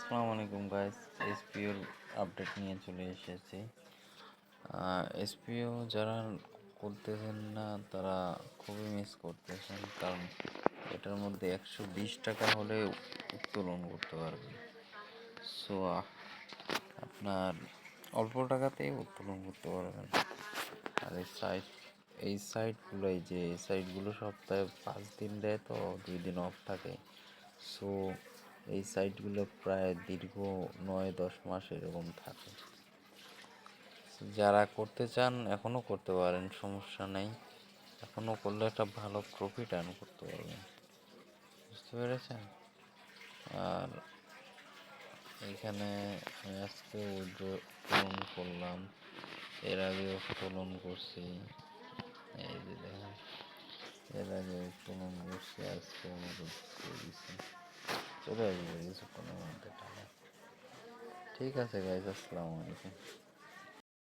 আসসালামু আলাইকুম guys. এসপিওর update নিয়ে চলে এসেছি। এসপিও যারা করতেছেন না তারা খুবই মিস করতেছেন, কারণ এটার মধ্যে 120 টাকা হলে উত্তোলন করতে পারবেন। সো আপনার অল্প টাকাতেই উত্তোলন করতে পারবেন। আর এই সাইটগুলো সপ্তাহে 5 দিন দেয়, তো 2 দিন অফ থাকে। সো এই সাইটগুলো প্রায় দীর্ঘ 9-10 মাস এরকম থাকে। যারা করতে চান এখনও করতে পারেন, সমস্যা নেই। এখনও করলে একটা ভালো প্রফিট আর্ন করতে পারবেন, বুঝতে পেরেছেন? আর এইখানে আমি আজকে উত্তোলন করলাম, এর আগে উত্তোলন করছি। এই যে দেখেন, এর আগে উত্তোলন করছি, আজকে আমাকে দিচ্ছে, চলে আসবে কিছুক্ষণের মধ্যে টাকা। ঠিক আছে গাইজ, আসসালামু আলাইকুম।